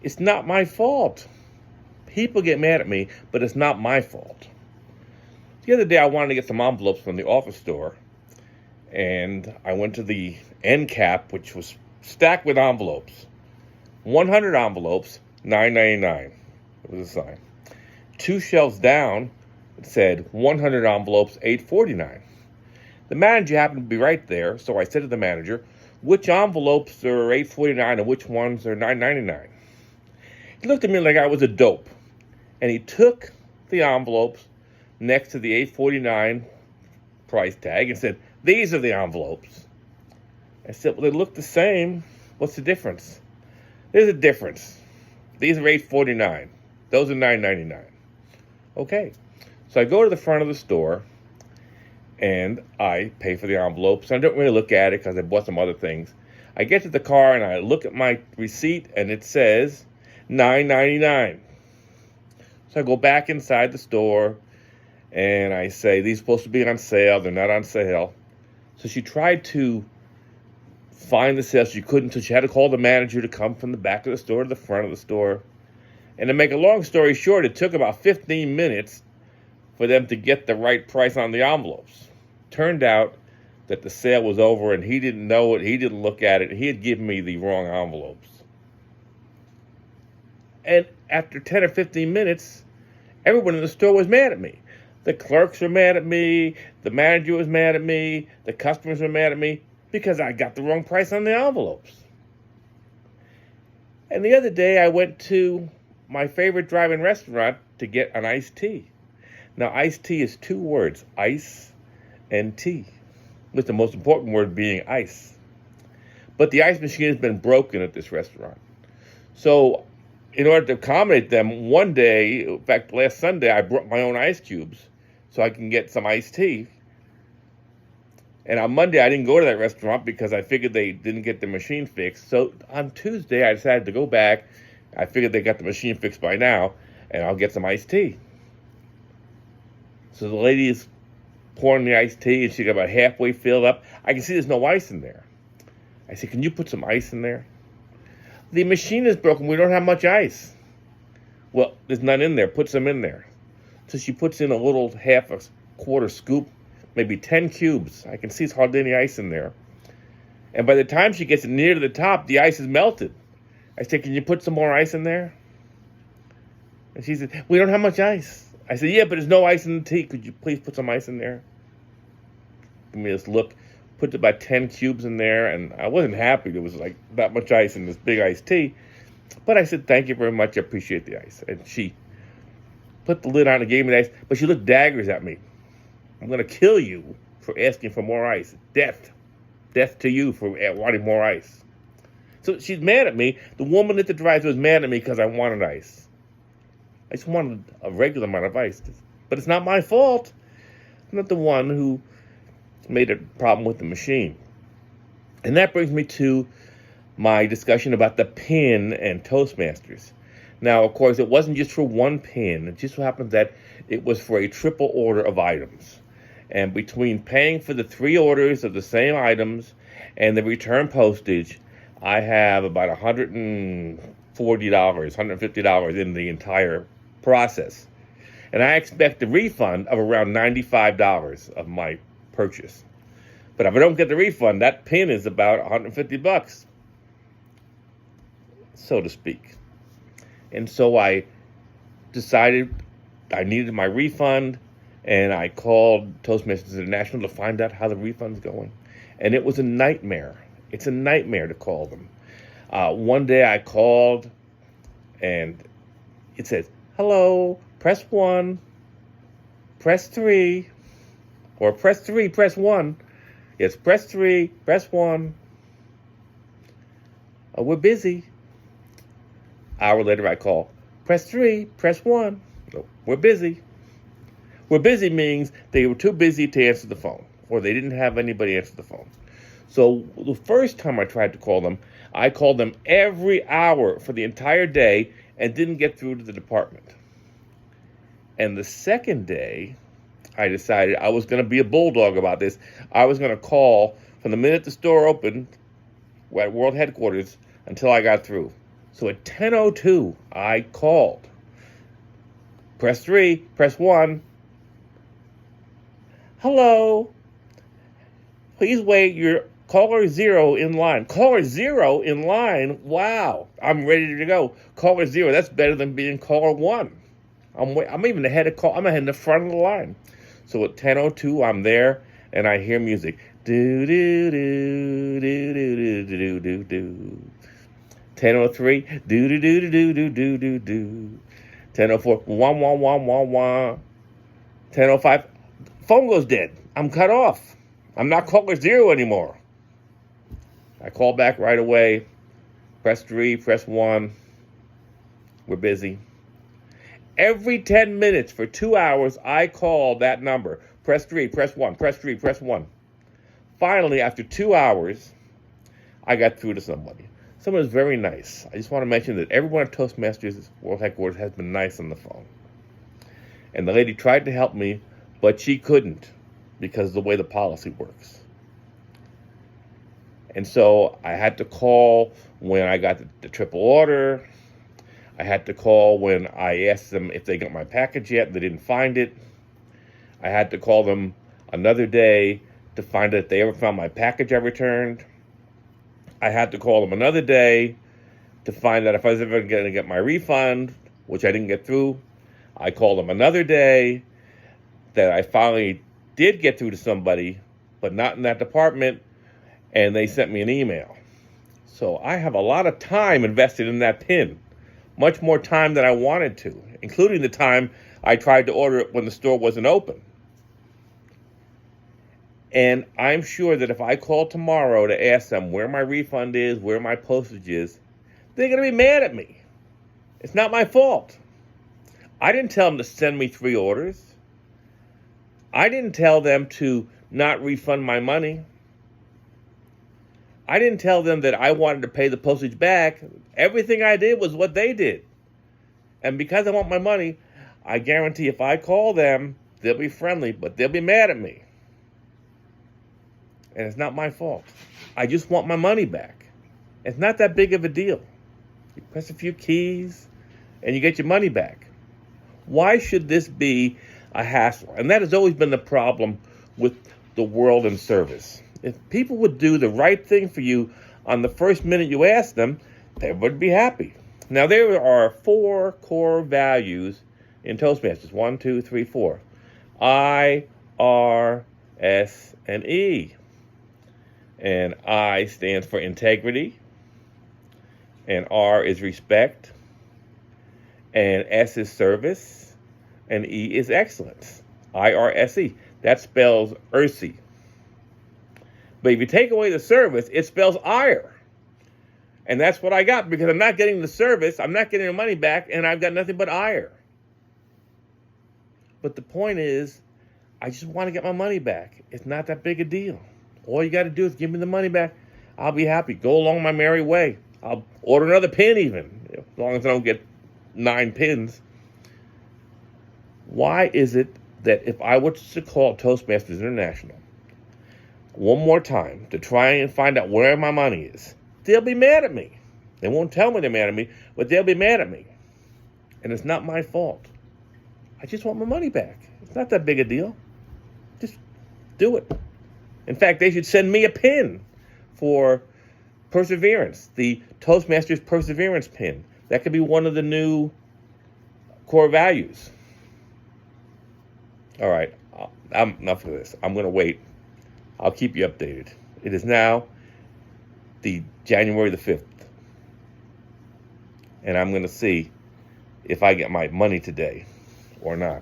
It's not my fault. People get mad at me, but it's not my fault. The other day I wanted to get some envelopes from the office store, and I went to the end cap, which was stacked with envelopes. 100 envelopes, $9.99. It was a sign. 2 shelves down, it said 100 envelopes, $8.49. The manager happened to be right there, so I said to the manager, which envelopes are $8.49 and which ones are $9.99? He looked at me like I was a dope, and he took the envelopes next to the $8.49 price tag and said, these are the envelopes. I said, well, they look the same. What's the difference? There's a difference. These are $8.49. Those are $9.99. Okay. So I go to the front of the store, and I pay for the envelopes. I don't really look at it because I bought some other things. I get to the car, and I look at my receipt, and it says $9.99. So I go back inside the store, and I say, these are supposed to be on sale. They're not on sale. So she tried to find the sale. She couldn't, so she had to call the manager to come from the back of the store to the front of the store. And to make a long story short, it took about 15 minutes for them to get the right price on the envelopes. Turned out that the sale was over, and he didn't know it. He didn't look at it. He had given me the wrong envelopes. And after 10 or 15 minutes, everyone in the store was mad at me. The clerks were mad at me. The manager was mad at me. The customers were mad at me because I got the wrong price on the envelopes. And the other day, I went to my favorite drive-in restaurant to get an iced tea. Now, iced tea is 2 words, ice and tea, with the most important word being ice. But the ice machine has been broken at this restaurant. So in order to accommodate them, one day, in fact, last Sunday, I brought my own ice cubes so I can get some iced tea. And on Monday, I didn't go to that restaurant because I figured they didn't get the machine fixed. So on Tuesday, I decided to go back. I figured they got the machine fixed by now, and I'll get some iced tea. So the lady is pouring the iced tea, and she got about halfway filled up. I can see there's no ice in there. I said, can you put some ice in there? The machine is broken. We don't have much ice. Well, there's none in there. Put some in there. So she puts in a little half a quarter scoop, maybe 10 cubes. I can see it's hardly any ice in there. And by the time she gets near to the top, the ice is melted. I said, can you put some more ice in there? And she said, we don't have much ice. I said, yeah, but there's no ice in the tea. Could you please put some ice in there? Give me this look. Put about 10 cubes in there, and I wasn't happy. There was like that much ice in this big iced tea. But I said, thank you very much. I appreciate the ice. And she put the lid on and gave me the ice, but she looked daggers at me. I'm going to kill you for asking for more ice. Death. Death to you for wanting more ice. So she's mad at me. The woman at the drive-thru was mad at me because I wanted ice. I just wanted a regular amount of ice. But it's not my fault. I'm not the one who made a problem with the machine. And that brings me to my discussion about the pin and Toastmasters. Now, of course, it wasn't just for one pin. It just so happened that it was for a triple order of items. And between paying for the 3 orders of the same items and the return postage, I have about $140, $150 in the entire process. And I expect a refund of around $95 of my purchase. But if I don't get the refund, that pin is about $150, so to speak. And so I decided I needed my refund, and I called Toastmasters International to find out how the refund's going. And it was a nightmare. It's a nightmare to call them. One day I called, and it says, hello, press 1, press 3, or press 3, press 1. Yes, press 3, press 1. We're busy. Hour later I call, press 3, press 1. No, we're busy. We're busy means they were too busy to answer the phone, or they didn't have anybody answer the phone. So the first time I tried to call them, I called them every hour for the entire day and didn't get through to the department. And the second day, I decided I was going to be a bulldog about this. I was going to call from the minute the store opened at World Headquarters until I got through. So at 10:02, I called. Press 3, press 1. Hello. Please wait, your caller 0 in line. Caller 0 in line? Wow. I'm ready to go. Caller 0, that's better than being caller 1. I'm even ahead of call. I'm ahead in the front of the line. So at 10:02, I'm there, and I hear music. Do do do do do do do do. 10:03, do do do do do do do do. 10:04, wah wah wah wah wah. 10:05, phone goes dead. I'm cut off. I'm not caller 0 anymore. I call back right away. Press 3, press 1. We're busy. Every 10 minutes for 2 hours, I call that number. Press 3, press 1, press 3, press 1. Finally, after 2 hours, I got through to somebody. Someone was very nice. I just want to mention that everyone at Toastmasters World Headquarters has been nice on the phone. And the lady tried to help me, but she couldn't because of the way the policy works. And so I had to call when I got the triple order. I had to call when I asked them if they got my package yet and they didn't find it. I had to call them another day to find out if they ever found my package I returned. I had to call them another day to find out if I was ever going to get my refund, which I didn't get through. I called them another day that I finally did get through to somebody, but not in that department, and they sent me an email. So I have a lot of time invested in that PIN, much more time than I wanted to, including the time I tried to order it when the store wasn't open. And I'm sure that if I call tomorrow to ask them where my refund is, where my postage is, they're going to be mad at me. It's not my fault. I didn't tell them to send me 3 orders. I didn't tell them to not refund my money. I didn't tell them that I wanted to pay the postage back. Everything I did was what they did. And because I want my money, I guarantee if I call them, they'll be friendly, but they'll be mad at me. And it's not my fault. I just want my money back. It's not that big of a deal. You press a few keys and you get your money back. Why should this be a hassle? And that has always been the problem with the world in service. If people would do the right thing for you on the first minute you ask them, they would be happy. Now, there are 4 core values in Toastmasters. 1, 2, 3, 4. I, R, S, and E. And I stands for integrity. And R is respect. And S is service. And E is excellence. IRSE. That spells ERSE. But if you take away the service, it spells ire. And that's what I got, because I'm not getting the service, I'm not getting the money back, and I've got nothing but ire. But the point is, I just want to get my money back. It's not that big a deal. All you got to do is give me the money back. I'll be happy. Go along my merry way. I'll order another pin even, as long as I don't get 9 pins. Why is it that if I were to call Toastmasters International one more time to try and find out where my money is, they'll be mad at me. They won't tell me they're mad at me, but they'll be mad at me. And it's not my fault. I just want my money back. It's not that big a deal. Just do it. In fact, they should send me a pin for perseverance, the Toastmasters Perseverance pin. That could be one of the new core values. All right, I'm enough of this. I'm going to wait. I'll keep you updated. It is now the January the 5th. And I'm going to see if I get my money today or not.